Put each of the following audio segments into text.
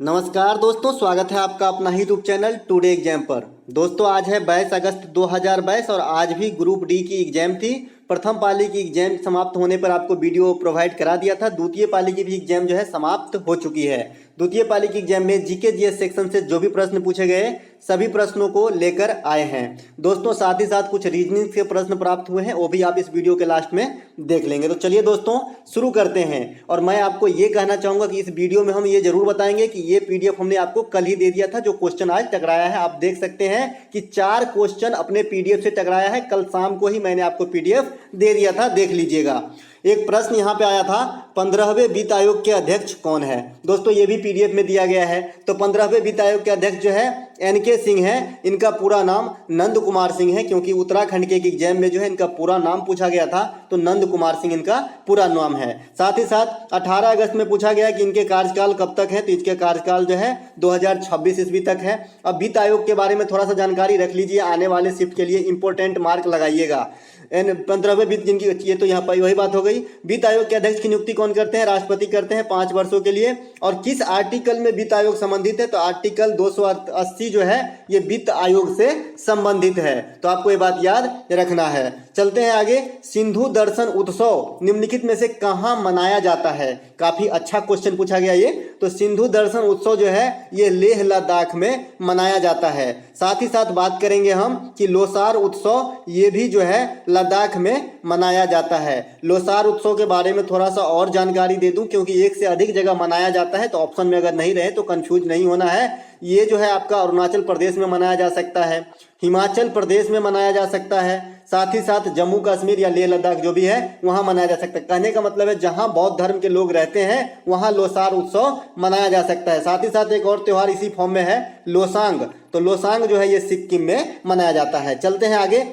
नमस्कार दोस्तों, स्वागत है आपका अपना ही यूट्यूब चैनल टुडे एग्जाम पर। दोस्तों आज है 22 अगस्त 2022 और आज भी ग्रुप डी की एग्जाम थी। प्रथम पाली की एग्जाम समाप्त होने पर आपको वीडियो प्रोवाइड करा दिया था। द्वितीय पाली की भी एग्जाम जो है समाप्त हो चुकी है। द्वितीय पाली की एग्जाम में जीके जीएस सेक्शन से जो भी प्रश्न पूछे गए सभी प्रश्नों को लेकर आए हैं दोस्तों। साथ ही साथ कुछ रीजनिंग के प्रश्न प्राप्त हुए हैं, वो भी आप इस वीडियो के लास्ट में देख लेंगे। तो चलिए दोस्तों शुरू करते हैं। और मैं आपको ये कहना चाहूँगा कि इस वीडियो में हम ये जरूर बताएंगे कि ये पीडीएफ हमने आपको कल ही दे दिया था। जो क्वेश्चन आज टकराया है, आप देख सकते हैं कि 4 क्वेश्चन अपने पीडीएफ से टकराया है। कल शाम को ही मैंने आपको पीडीएफ दे दिया था, देख लीजिएगा। एक प्रश्न यहाँ पे आया था, 15वें वित्त आयोग के अध्यक्ष कौन है। दोस्तों ये भी पीडीएफ में दिया गया है। तो 15वें वित्त आयोग के अध्यक्ष जो है एनके सिंह है। इनका पूरा नाम नंद कुमार सिंह है, क्योंकि उत्तराखंड के एग्जाम में जो है इनका पूरा नाम पूछा गया था। तो नंद कुमार सिंह इनका पूरा नाम है। साथ ही साथ 18 अगस्त में पूछा गया कि इनके कार्यकाल कब तक है। तो इसके कार्यकाल जो है 2026 ईस्वी तक है। अब वित्त आयोग के बारे में थोड़ा सा जानकारी रख लीजिए, आने वाले शिफ्ट के लिए इंपॉर्टेंट मार्क लगाइएगा। 15वें वित्त जिनकी, ये तो यहाँ पर वही बात हो गई। वित्त आयोग के अध्यक्ष की नियुक्ति कौन करते हैं? राष्ट्रपति करते हैं 5 वर्षों के लिए। और किस आर्टिकल में वित्त आयोग संबंधित है? तो आर्टिकल 280 जो है ये वित्त आयोग से संबंधित है। तो आपको ये बात याद रखना है। चलते हैं आगे। सिंधु दर्शन उत्सव निम्नलिखित में से कहाँ मनाया जाता है? काफी अच्छा क्वेश्चन पूछा गया ये। तो सिंधु दर्शन उत्सव जो है ये लेह लद्दाख में मनाया जाता है। साथ ही साथ बात करेंगे हम कि लोसार उत्सव ये भी जो है लद्दाख में मनाया जाता है। लोसार उत्सव के बारे में थोड़ा सा और जानकारी दे दूं, क्योंकि एक से अधिक जगह मनाया जाता है। तो ऑप्शन में अगर नहीं रहे तो कंफ्यूज नहीं होना है। ये जो है आपका अरुणाचल प्रदेश में मनाया जा सकता है, हिमाचल प्रदेश में मनाया जा सकता है, साथ ही साथ जम्मू कश्मीर या लेह लद्दाख जो भी है वहां मनाया जा सकता है। कहने का मतलब है जहां बौद्ध धर्म के लोग रहते हैं वहां लोसार उत्सव मनाया जा सकता है। साथ ही साथ एक और त्योहार इसी फॉर्म में है, लोसांग। तो लोसांग जो है ये सिक्किम में मनाया जाता है। चलते हैं आगे।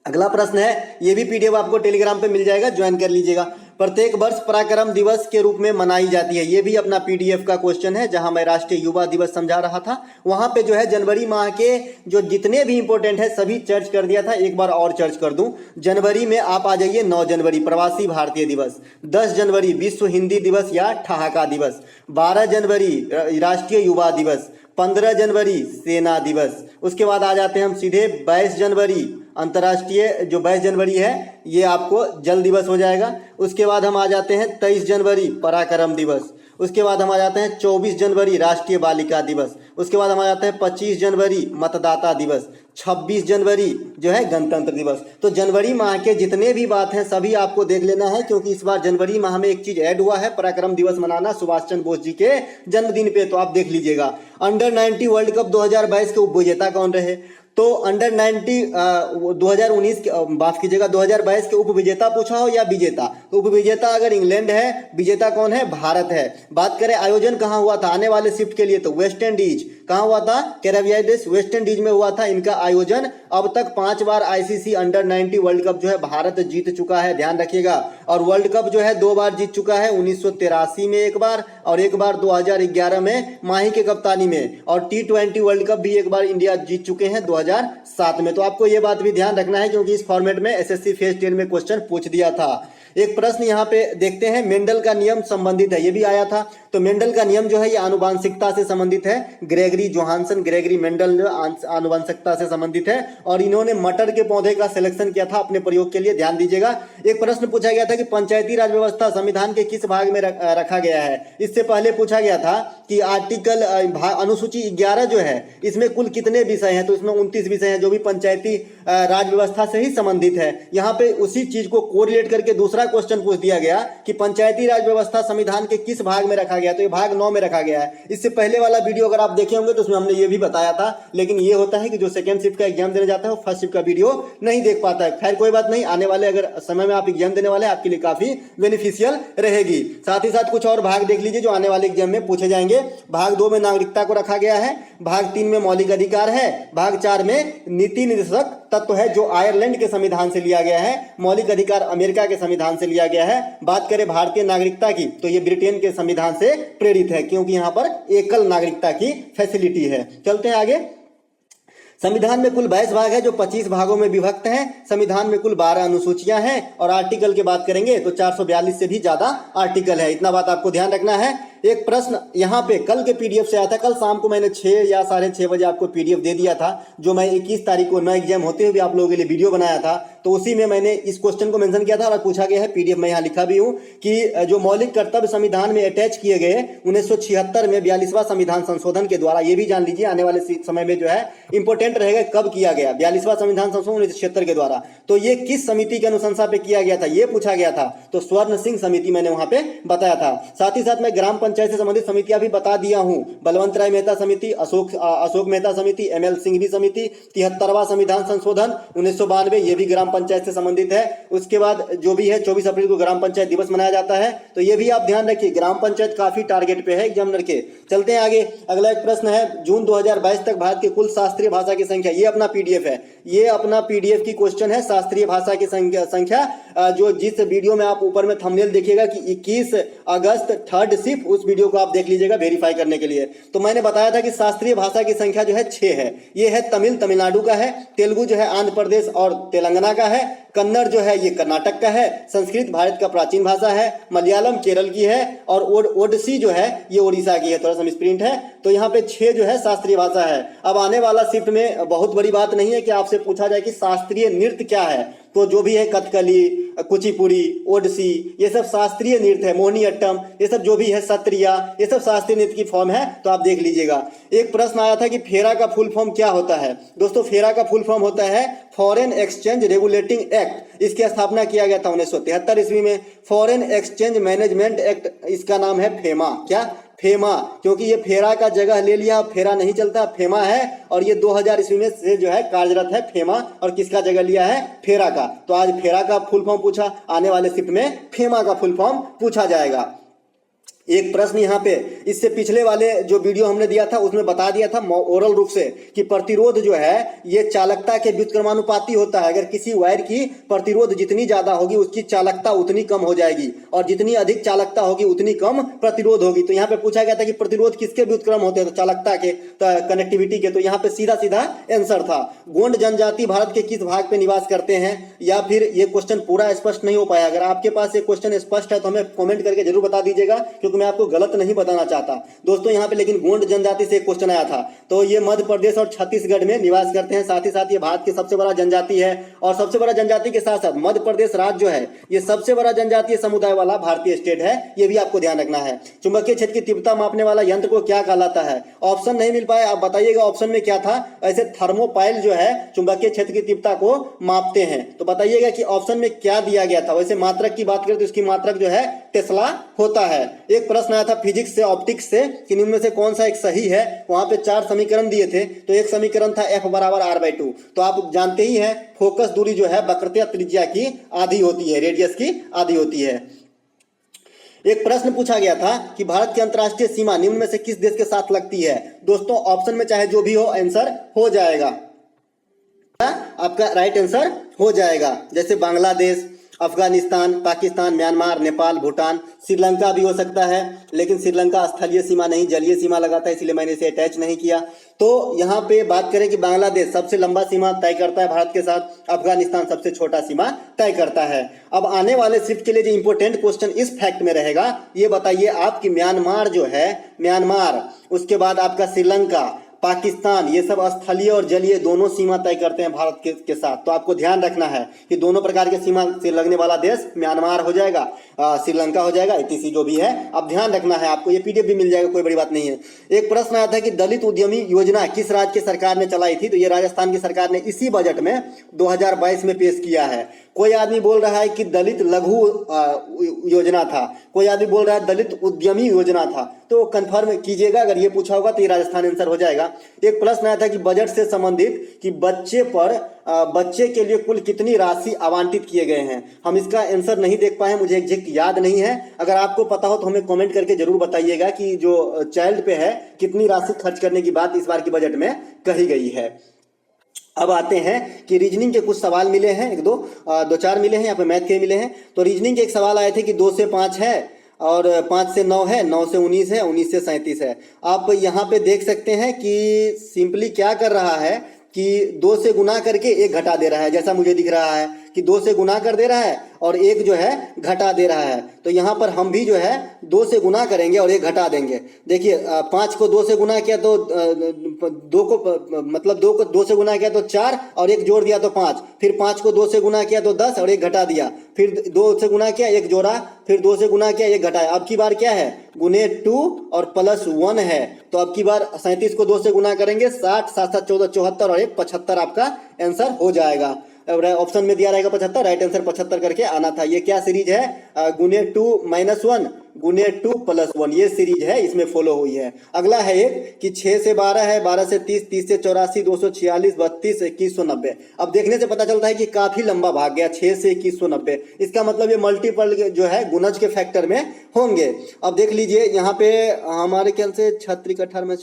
अगला प्रश्न है, ये भी पीडीएफ आपको टेलीग्राम पे मिल जाएगा, ज्वाइन कर लीजिएगा। प्रत्येक वर्ष पराक्रम दिवस के रूप में मनाई जाती है। ये भी अपना पीडीएफ का क्वेश्चन है, जहां मैं राष्ट्रीय युवा दिवस समझा रहा था। वहां पे जो है जनवरी माह के जो जितने भी इंपॉर्टेंट है सभी चर्च कर दिया था। एक बार और चर्च कर दूं। जनवरी में आप आ जाइए, 9 जनवरी प्रवासी भारतीय दिवस, 10 जनवरी विश्व हिंदी दिवस या ठहाका दिवस, 12 जनवरी राष्ट्रीय युवा दिवस, 15 जनवरी सेना दिवस। उसके बाद आ जाते हैं हम सीधे 22 जनवरी अंतर्राष्ट्रीय, जो 22 जनवरी है ये आपको जल दिवस हो जाएगा। उसके बाद हम आ जाते हैं 23 जनवरी पराक्रम दिवस। उसके बाद हम आ जाते हैं 24 जनवरी राष्ट्रीय बालिका दिवस। उसके बाद हम आ जाते हैं 25 जनवरी मतदाता दिवस, 26 जनवरी जो है गणतंत्र दिवस। तो जनवरी माह के जितने भी बात हैं सभी आपको देख लेना है, क्योंकि इस बार जनवरी माह में एक चीज ऐड हुआ है, पराक्रम दिवस मनाना सुभाष चंद्र बोस जी के जन्मदिन पे। तो आप देख लीजिएगा। अंडर 90 वर्ल्ड कप 2022 के उपविजेता कौन रहे? तो अंडर 90 2019 माफ कीजिएगा 2022 के उपविजेता पूछा हो या विजेता, तो उपविजेता अगर इंग्लैंड है, विजेता कौन है? भारत है। बात करें आयोजन कहाँ हुआ था आने वाले शिफ्ट के लिए, तो वेस्ट इंडीज। कहाँ हुआ था? कैरेबियाई देश वेस्ट इंडीज में हुआ था इनका आयोजन। अब तक 5 बार आईसीसी अंडर 90 वर्ल्ड कप जो है भारत जीत चुका है, ध्यान रखिएगा। और वर्ल्ड कप जो है 2 बार जीत चुका है, 1983 में एक बार और एक बार 2011 में माही के कप्तानी में। और T20 वर्ल्ड कप भी एक बार इंडिया जीत चुके हैं 2007 में। तो आपको ये बात भी ध्यान रखना है, क्योंकि इस फॉर्मेट में एसएससी फेज 10 में क्वेश्चन पूछ दिया था। एक प्रश्न यहाँ पे देखते हैं, मेंडल का नियम संबंधित है, ये भी आया था। तो मेंडल का नियम जो है ये आनुवांशिकता से संबंधित है। ग्रेगरी जोहानसन, ग्रेगरी मेंडल जो आनुवांशिकता से संबंधित है। और इन्होंने मटर के पौधे का सिलेक्शन किया था अपने प्रयोग के लिए, ध्यान दीजिएगा। एक प्रश्न पूछा गया था कि पंचायती राज व्यवस्था संविधान के किस भाग में रखा गया है? इससे पहले पूछा गया था कि आर्टिकल अनुसूची 11 जो है इसमें कुल कितने विषय हैं? तो इसमें 29 विषय हैं, जो भी पंचायती राज व्यवस्था से ही संबंधित है। यहाँ पे उसी चीज को कोरिलेट करके दूसरा क्वेश्चन पूछ दिया गया कि पंचायती राज व्यवस्था संविधान के किस भाग में रखा गया? तो ये भाग 9 में रखा गया है। इससे पहले वाला वीडियो अगर आप देखे होंगे तो उसमें हमने ये भी बताया था। लेकिन ये होता है कि जो सेकंड शिफ्ट का एग्जाम देने जाता है वो फर्स्ट शिफ्ट का वीडियो नहीं देख पाता है। खैर कोई बात नहीं, आने वाले अगर समय में आप एग्जाम देने वाले हैं आपके लिए काफी बेनिफिशियल रहेगी। साथ ही साथ कुछ और भाग देख लीजिए जो आने वाले एग्जाम में पूछे जाएंगे। भाग 2 में नागरिकता को रखा गया है, भाग 3 में मौलिक अधिकार है, भाग 4 में नीति निर्देशक तत्व है जो आयरलैंड के संविधान से लिया गया है, मौलिक अधिकार अमेरिका के संविधान से लिया गया है। बात करें भारतीय नागरिकता की तो ये ब्रिटेन के संविधान से प्रेरित है, क्योंकि यहाँ पर एकल नागरिकता की फैसिलिटी है। चलते हैं आगे। संविधान में कुल 22 भाग है जो 25 भागों में विभक्त हैं। संविधान में कुल 12 अनुसूचियां हैं और आर्टिकल की बात करेंगे तो 442 से भी ज्यादा आर्टिकल है। इतना बात आपको ध्यान रखना है। एक प्रश्न यहाँ पे कल के पीडीएफ से आया था। कल शाम को मैंने 6 या 6:30 बजे आपको पीडीएफ दे दिया था, जो मैं 21 तारीख को नया एग्जाम होते हुए भी आप लोगों के लिए वीडियो बनाया था। तो उसी में मैंने इस क्वेश्चन को मेंशन किया था और पूछा गया है, पीडीएफ में यहाँ लिखा भी हूँ कि जो मौलिक कर्तव्य संविधान में अटैच किए गए 1976 में 42वां संविधान संशोधन के द्वारा, ये भी जान लीजिए आने वाले समय में जो है इंपोर्टेंट रहेगा कब किया गया, 42वां संविधान संशोधन 1976 के द्वारा। तो ये किस समिति की अनुशंसा पे किया गया था, ये पूछा गया था। तो स्वर्ण सिंह समिति मैंने वहां पे बताया था। साथ ही साथ मैं ग्राम पंचायत से संबंधित समितियां भी बता दिया हूं, बलवंत राय मेहता समिति, अशोक मेहता समिति, एमएल सिंघवी समिति, 73वां संविधान संशोधन 1992, ये भी ग्राम पंचायत से संबंधित है। उसके बाद जो भी है 24 अप्रैल को ग्राम पंचायत दिवस मनाया जाता है, तो ये भी आप ध्यान रखिए। ग्राम पंचायत काफी टारगेट पे है एग्जामिनर के। चलते हैं आगे। अगला एक प्रश्न है, जून 2022 तक भारत के कुल शास्त्रीय भाषा की संख्या, ये अपना पीडीएफ है, ये अपना पीडीएफ की क्वेश्चन है। शास्त्रीय भाषा की संख्या जो जिस वीडियो में आप ऊपर में थंबनेल देखिएगा कि 21 अगस्त थर्ड शिफ्ट, उस वीडियो को आप देख लीजिएगा वेरीफाई करने के लिए। तो मैंने बताया था कि शास्त्रीय भाषा की संख्या जो है 6 है। ये है तमिलनाडु का है, तेलुगु जो है आंध्र प्रदेश और तेलंगाना का है, कन्नड़ जो है ये कर्नाटक का है, संस्कृत भारत का प्राचीन भाषा है, मलयालम केरल की है और ओडिसी जो है ये उड़ीसा की है। थोड़ा सा मिसप्रिंट है। तो यहाँ पे 6 जो है शास्त्रीय भाषा है। अब आने वाला शिफ्ट में बहुत बड़ी बात नहीं है कि आपसे पूछा जाए कि शास्त्रीय नृत्य क्या है, तो जो भी है कथकली, कुचिपुड़ी, ओडिसी, ये सब शास्त्रीय नृत्य है। मोहिनीअट्टम, ये सब जो भी है, सत्रिया, ये सब शास्त्रीय नृत्य की फॉर्म है। तो आप देख लीजिएगा। एक प्रश्न आया था कि फेरा का फुल फॉर्म क्या होता है। दोस्तों फेरा का फुल फॉर्म होता है फॉरेन एक्सचेंज रेगुलेटिंग एक्ट। इसकी स्थापना किया गया था 1973 ईस्वी में। फॉरेन एक्सचेंज मैनेजमेंट एक्ट, इसका नाम है फेमा। क्या? फेमा, क्योंकि ये फेरा का जगह ले लिया, फेरा नहीं चलता, फेमा है। और ये 2000 ईस्वी में से जो है कार्यरत है फेमा, और किसका जगह लिया है? फेरा का। तो आज फेरा का फुल फॉर्म पूछा, आने वाले शिफ्ट में फेमा का फुल फॉर्म पूछा जाएगा। एक प्रश्न यहाँ पे, इससे पिछले वाले जो वीडियो हमने दिया था उसमें बता दिया था ओरल रूप से कि प्रतिरोध जो है ये चालकता के व्युत्क्रमानुपाती होता है। अगर किसी वायर की प्रतिरोध जितनी ज्यादा होगी उसकी चालकता उतनी कम हो जाएगी, और जितनी अधिक चालकता होगी उतनी कम प्रतिरोध होगी। तो यहाँ पे पूछा गया था कि प्रतिरोध किसके व्युत्क्रम होते हैं, तो चालकता के, तो कनेक्टिविटी के। तो यहाँ पे सीधा सीधा आंसर था। गोंड जनजाति भारत के किस भाग पे निवास करते हैं, या फिर ये क्वेश्चन पूरा स्पष्ट नहीं हो पाया। अगर आपके पास ये क्वेश्चन स्पष्ट है तो हमें कॉमेंट करके जरूर बता दीजिएगा, क्योंकि मैं आपको गलत नहीं बताना चाहता दोस्तों। यहाँ पे लेकिन गोंड जनजाति से एक क्वेश्चन आया था। तो ये मध्य प्रदेश और छत्तीसगढ़ में निवास करते हैं। साथ ही साथ ये भारत की सबसे बड़ा जनजाति है, और सबसे बड़ा जनजाति के साथ साथ मध्य प्रदेश राज्य जो है ये सबसे बड़ा जनजातीय समुदाय वाला भारतीय स्टेट है। ये भी आपको ध्यान रखना है। चुंबकीय क्षेत्र की तीव्रता मापने वाला यंत्र को क्या कहलाता है? ऑप्शन नहीं मिल पाए, आप बताइएगा ऑप्शन में क्या था। ऐसे थर्मोपाइल जो है चुंबकीय क्षेत्र की तीव्रता को मापते हैं, तो बताइएगा कि ऑप्शन में क्या दिया गया था। वैसे मात्रक की बात करें तो इसकी मात्रक जो है टेस्ला होता है। एक प्रश्न आया था फिजिक्स से, ऑप्टिक्स से, कि इनमें से कौन सा एक सही है। वहां पे 4 समीकरण दिए थे, तो एक समीकरण था F बराबर R/2। तो आप जानते ही हैं फोकस दूरी जो है वक्रता त्रिज्या की आधी होती है, रेडियस की आधी होती है। एक प्रश्न पूछा गया था कि भारत की अंतर्राष्ट्रीय सीमा निम्न में से किस देश के साथ लगती है। दोस्तों ऑप्शन में चाहे जो भी हो आंसर हो जाएगा, आपका राइट आंसर हो जाएगा। जैसे बांग्लादेश, अफगानिस्तान, पाकिस्तान, म्यांमार, नेपाल, भूटान, श्रीलंका भी हो सकता है, लेकिन श्रीलंका स्थलीय सीमा नहीं जलीय सीमा लगाता है, इसलिए मैंने इसे अटैच नहीं किया। तो यहाँ पे बात करें कि बांग्लादेश सबसे लंबा सीमा तय करता है भारत के साथ, अफगानिस्तान सबसे छोटा सीमा तय करता है। अब आने वाले शिफ्ट के लिए जो इंपोर्टेंट क्वेश्चन इस फैक्ट में रहेगा, ये बताइए आप कि म्यांमार जो है, म्यांमार, उसके बाद आपका श्रीलंका, पाकिस्तान, ये सब स्थलीय और जलीय दोनों सीमा तय करते हैं भारत के साथ। तो आपको ध्यान रखना है कि दोनों प्रकार के सीमा से लगने वाला देश म्यांमार हो जाएगा, श्रीलंका हो जाएगा, etc जो भी है। अब ध्यान रखना है आपको, ये पीडीएफ भी मिल जाएगा, कोई बड़ी बात नहीं है। एक प्रश्न आया था कि दलित उद्यमी योजना किस राज्य की सरकार ने चलाई थी। तो ये राजस्थान की सरकार ने इसी बजट में 2022 में पेश किया है। कोई आदमी बोल रहा है कि दलित लघु योजना था, कोई आदमी बोल रहा है दलित उद्यमी योजना था। तो कंफर्म कीजिएगा, अगर ये पूछा होगा तो ये राजस्थान आंसर हो जाएगा। एक प्रश्न आया था कि बजट से संबंधित कि बच्चे के लिए कुल कितनी राशि आवंटित किए गए हैं। हम इसका आंसर नहीं देख पाए, मुझे एग्जैक्ट याद नहीं है। अगर आपको पता हो तो हमें कमेंट करके जरूर बताइएगा कि जो चाइल्ड पे है कितनी राशि खर्च करने की बात इस बार की बजट में कही गई है। अब आते हैं कि रीजनिंग के कुछ सवाल मिले हैं, एक दो चार मिले हैं, यहाँ पे मैथ के मिले हैं। तो रीजनिंग के एक सवाल आए थे कि 2 से 5 है और 5 से 9 है, 9 से 19 है, 19 से 37 है। आप यहाँ पे देख सकते हैं कि सिंपली क्या कर रहा है कि 2 से गुना करके 1 घटा दे रहा है, जैसा मुझे दिख रहा है। कि 2 से गुना कर दे रहा है और 1 जो है घटा दे रहा है। तो यहाँ पर हम भी जो है 2 से गुना करेंगे और 1 घटा देंगे। देखिए 5 को 2 से गुना किया तो 2 को मतलब 2 को 2 से गुना किया तो 4 और 1 जोड़ दिया तो 5, फिर 5 को 2 से गुना किया तो 10 और 1 घटा दिया, फिर 2 से गुना किया 1 जोड़ा, फिर 2 से गुना किया 1 घटाया। अब की बार क्या है, गुने 2 और प्लस 1 है। तो अब की बार 37 को 2 से गुना करेंगे 60, 7 7 14 74 और 1 75 आपका आंसर हो जाएगा। ऑप्शन में दिया रहेगा 75, राइट आंसर 75 करके आना था। ये क्या सीरीज है, गुने 2 - 1 गुने 2 + 1, ये सीरीज है, इसमें फॉलो हुई है। अगला है एक कि 6 से 12 है, 12 से 30, 30 से 84, 246, 32, 2190। अब देखने से पता चलता है कि काफी लंबा भाग गया, 6 से 2190। इसका मतलब ये मल्टीपल जो है गुणज के फैक्टर में होंगे। अब देख लीजिए यहाँ पे हमारे ख्याल से 36 18 में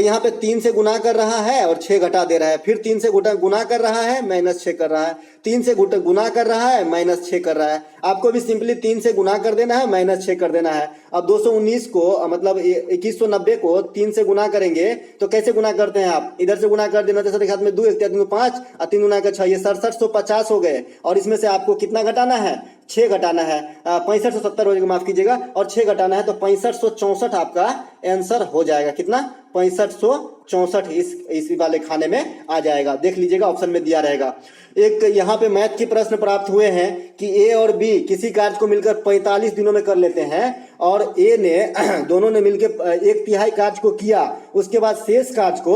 यहाँ पे 3 से गुना कर रहा है और 6 घटा दे रहा है, फिर 3 से गुना कर रहा है -6 कर रहा है, 3 से गुना कर रहा है -6 कर रहा है। आपको भी सिंपली 3 से गुना कर देना है, -6 कर देना है। अब 219 को मतलब 2190 को 3 से गुना करेंगे तो कैसे गुना करते हैं आप, इधर से गुना कर देना, जैसे हाथ में 2 1 3 5 और 3 गुना का 6, ये 6750 हो गए। और इसमें से आपको कितना घटाना है, 6 घटाना है, 6570 हो जाएगा, माफ कीजिएगा, और 6 घटाना है तो 6564 आपका आंसर हो जाएगा। कितना, 6564 इस वाले खाने में आ जाएगा। देख लीजिएगा ऑप्शन में दिया रहेगा। एक यहाँ पे मैथ के प्रश्न प्राप्त हुए हैं कि ए और बी किसी कार्य को मिलकर 45 दिनों में कर लेते हैं और ए ने दोनों ने मिलकर 1/3 कार्य को किया, उसके बाद शेष कार्य को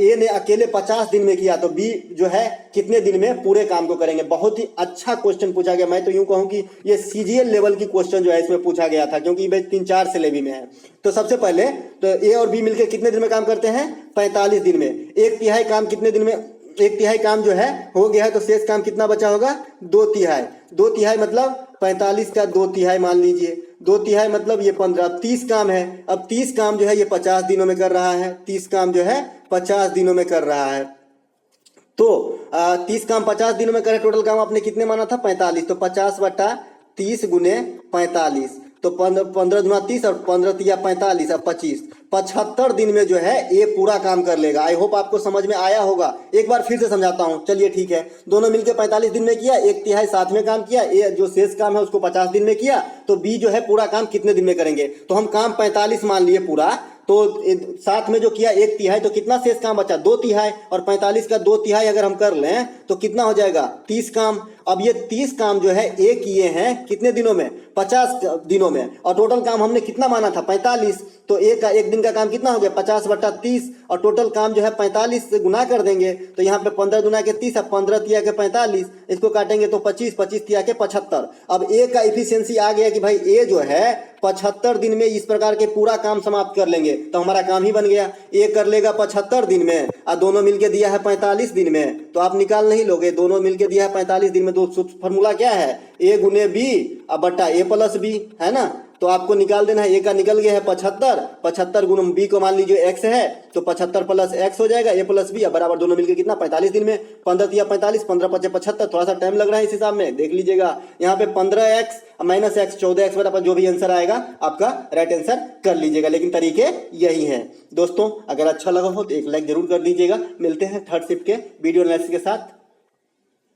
ए ने अकेले 50 दिन में किया, तो बी जो है कितने दिन में पूरे काम को करेंगे। बहुत ही अच्छा क्वेश्चन पूछा गया। मैं तो यूं कहूं कि ये सीजीएल लेवल की क्वेश्चन जो है इसमें पूछा गया था, क्योंकि भाई 3-4 सिलेबस में है। तो सबसे पहले तो ए और बी मिलकर कितने दिन में काम करते हैं, 45 दिन में। 1/3 काम कितने दिन में, 1/3 काम जो है हो गया है, तो शेष काम कितना बचा होगा, 2/3। 2/3 मतलब 45 का 2/3 मान लीजिए, 2/3 मतलब ये 15, 30 काम है। अब 30 काम जो है ये 50 दिनों में कर रहा है, 30 काम जो है 50 दिनों में कर रहा है। तो 30 काम 50 दिनों में करे, टोटल काम आपने कितने माना था, 45, तो 50/30 गुने 45, तो 15 दूना 30 और 15 तिया 45 और 25, 75 दिन में जो है ये पूरा काम कर लेगा। आई होप आपको समझ में आया होगा। एक बार फिर से समझाता हूँ, चलिए ठीक है। दोनों मिलकर 45 दिन में किया, 1/3 साथ में काम किया, ये जो शेष काम है उसको 50 दिन में किया, तो बी जो है पूरा काम कितने दिन में करेंगे। तो हम काम 45 मान लिए पूरा, तो साथ में जो किया 1/3, तो कितना शेष काम बचा, 2/3, और 45 का 2/3 अगर हम कर लें तो कितना हो जाएगा, 30 काम। अब ये 30 काम जो है ए किए हैं कितने दिनों में, 50 दिनों में, और टोटल काम हमने कितना माना था, 45, तो एक दिन का काम कितना हो गया, 50/30, और टोटल काम जो है 45 से गुना कर देंगे, तो यहाँ पे 15 दूना के 30 और 15 तिया के 45, इसको काटेंगे तो 25, 25 तिया के 75। अब ए का इफिशियंसी आ गया कि भाई ए जो है 75 दिन में इस प्रकार के पूरा काम समाप्त कर लेंगे, तो हमारा काम ही बन गया। ए कर लेगा 75 दिन में और दोनों मिलके दिया है 45 दिन में, तो आप निकाल नहीं लोगे, दोनों मिलके दिया है 45 दिन में। तो फॉर्मूला क्या है, ए गुने बी बट्टा ए प्लस बी, है ना। तो आपको निकाल देना है, ए का निकल गया है 75, 75 गुना बी को मान लीजिए एक्स है, तो 75 प्लस एक्स हो जाएगा, ए प्लस बी बराबर दोनों मिलकर कितना, 45 दिन में। 15 तिया 45, 15 × 5 = 75, थोड़ा सा टाइम लग रहा है इस हिसाब में, देख लीजिएगा। यहाँ पे 15x - x 14x बराबर जो भी आंसर आएगा आपका राइट आंसर कर लीजिएगा। लेकिन तरीके यही हैं दोस्तों। अगर अच्छा लगा हो तो एक लाइक जरूर कर दीजिएगा। मिलते हैं थर्ड शिफ्ट के वीडियो एनालिसिस के साथ।